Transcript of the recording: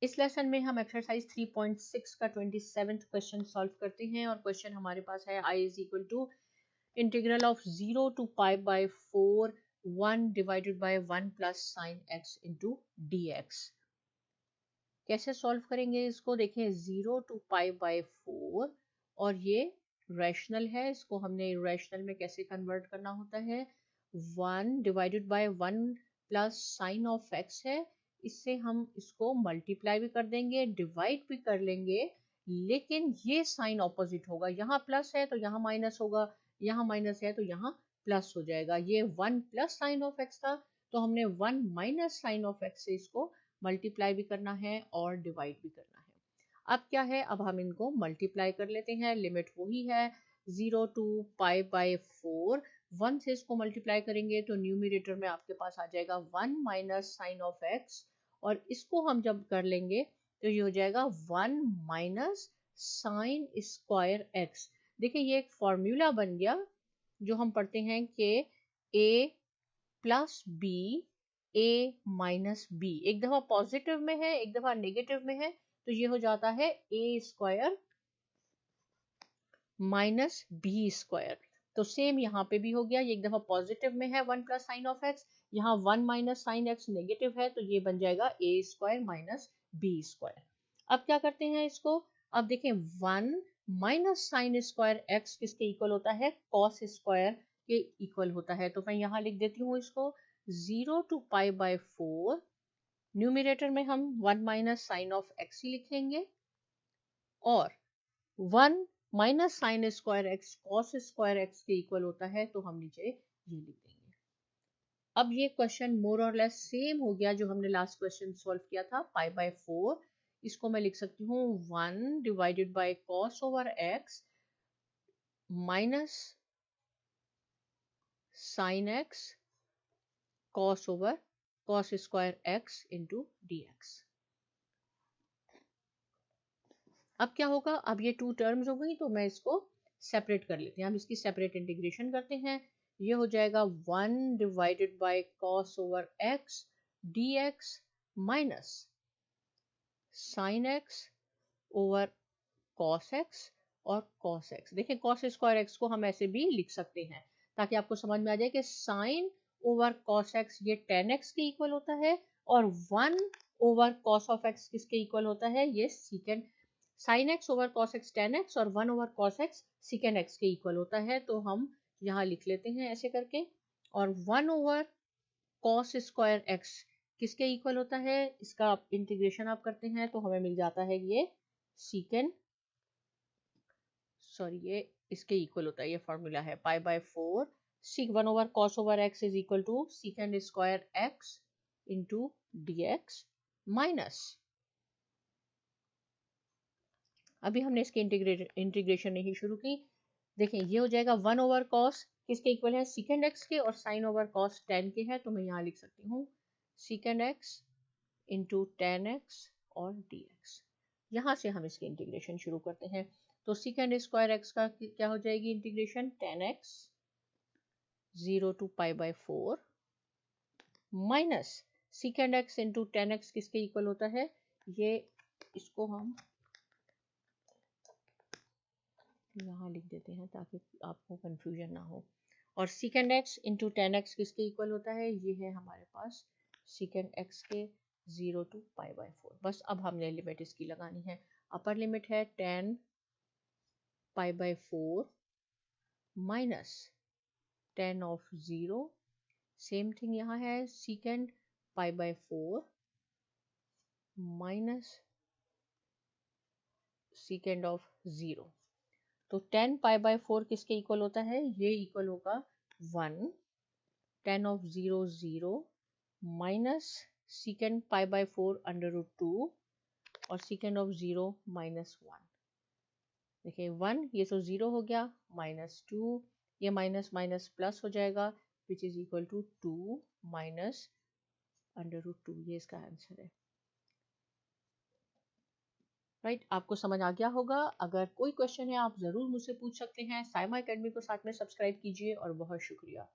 इस लेसन में हम एक्सरसाइज 3.6 का 27th क्वेश्चन सॉल्व करते हैं और क्वेश्चन हमारे पास है I is equal to integral of 0 to pi by 4 1 divided by 1 plus sin x into dx। कैसे सॉल्व करेंगे इसको, देखें 0 to pi by 4 और ये रैशनल है, इसको हमने रैशनल में कैसे कन्वर्ट करना होता है, 1 divided by 1 plus sign of x है, इससे हम इसको मल्टीप्लाई भी कर देंगे, डिवाइड भी कर लेंगे, लेकिन ये साइन ऑपोजिट होगा, यहाँ प्लस है तो यहाँ माइनस होगा, यहाँ माइनस है तो यहाँ प्लस हो जाएगा। ये 1 प्लस साइन ऑफ x था तो हमने 1 माइनस साइन ऑफ x से इसको मल्टीप्लाई भी करना है और डिवाइड भी करना है। अब क्या है, अब हम इनको मल्टीप्लाई कर लेते हैं, लिमिट वही है 0 to पाई बाय 4, 1 से इसको मल्टीप्लाई करेंगे तो न्यूमरेटर में आपके पास आ जाएगा 1 माइनस साइन ऑफ x और इसको हम जब कर लेंगे तो ये हो जाएगा 1 माइनस साइन स्क्वायर x। देखिए ये एक फॉर्मूला बन गया जो हम पढ़ते हैं कि a प्लस b a माइनस बी, एक दफा पॉजिटिव में है एक दफा नेगेटिव में है तो ये हो जाता है a square minus B square. तो सेम यहाँ पे भी हो गया, ये एक दफा पॉजिटिव में है 1 प्लस साइन ऑफ x, यहाँ 1 माइनस साइन x नेगेटिव है तो ये बन जाएगा a square minus B square. अब क्या करते हैं इसको, अब देखें 1 माइनस साइन स्क्वायर x किसके इक्वल होता है, कॉस स्क्वायर के इक्वल होता है। तो मैं यहाँ लिख देती हूँ इसको 0 to पाई बाय 4, न्यूमरेटर में हम 1 माइनस साइन ऑफ x ही लिखेंगे और 1 minus sine square x cos square x के इक्वल होता है तो हम नीचे ये लिख देंगे। अब ये क्वेश्चन मोर और लेस सेम हो गया जो हमने लास्ट क्वेश्चन सॉल्व किया था पाई बाय 4, इसको मैं लिख सकती हूँ 1 divided by cos over x minus sine x cos over cos square x into d x. अब क्या होगा, अब ये टू टर्म्स हो गई तो मैं इसको सेपरेट कर लेते हैं, हम इसकी सेपरेट इंटीग्रेशन करते हैं, ये हो जाएगा 1 divided by cos over x D x minus sine x over cos x और कॉस एक्स। देखिए कॉस स्क्वायर एक्स को हम ऐसे भी लिख सकते हैं ताकि आपको समझ में आ जाए कि साइन ओवर कॉस एक्स ये टेन एक्स के इक्वल होता है और 1 ओवर कॉस ऑफ एक्स किसके इक्वल होता है, ये सीकेंड sine x over cos x ten x और 1 ओवर कॉस एक्स सीकेंड एक्स के इक्वल होता है। तो हम यहाँ लिख लेते हैं ऐसे करके, और 1 ओवर कॉस स्क्वायर एक्स किसके इक्वल होता है, इसका इंटीग्रेशन आप करते हैं तो हमें मिल जाता है ये सीकेंड ये इसके इक्वल होता है, ये फॉर्मूला है pi by 4 sec 1 over cos over x is equal to secant square x into d x minus, अभी हमने इसके इंटीग्रेशन नहीं शुरू की, देखें ये हो जाएगा 1 ओवर कॉस किसके इक्वल है, सीकेंड एक्स के, और साइन ओवर कॉस टेन के है तो मैं यहाँ लिख सकती हूँ सीकेंड एक्स इंटू टेन एक्स और डी एक्स। यहाँ से हम इसके इंटीग्रेशन शुरू करते हैं, तो सीकेंड स्क्वायर एक्स का क्या हो जाएगी integration, ten x 0 to pi by 4 minus सीकेंड x into ten x किसके इक्वल होता है, ये इसको हम यहाँ लिख देते हैं ताकि आपको कंफ्यूजन ना हो, और सीकेंड एक्स इंटू टेन एक्स किसके इक्वल होता है, ये है हमारे पास सीकेंड एक्स के 0 to पाई बाय 4। बस अब हमने लिमिट इसकी लगानी है, अपर लिमिट है 10 पाई by 4 minus 10 of 0, same thing यहाँ है सीकेंड पाई बाय 4 माइनस सीकेंड ऑफ 0। तो 10 पाई बाय 4 किसके इक्वल होता है, ये इक्वल होगा 1, 10 of 0 0 minus secant pi by 4 under root 2 और सीकेंड ऑफ 0 माइनस 1। देखिए 1 ये तो 0 हो गया, माइनस 2 ये माइनस माइनस प्लस हो जाएगा which is equal to 2 minus under root 2, ये इसका आंसर है। राइट, आपको समझ आ गया होगा, अगर कोई क्वेश्चन है आप ज़रूर मुझसे पूछ सकते हैं। साइमा एकेडमी को साथ में सब्सक्राइब कीजिए और बहुत शुक्रिया।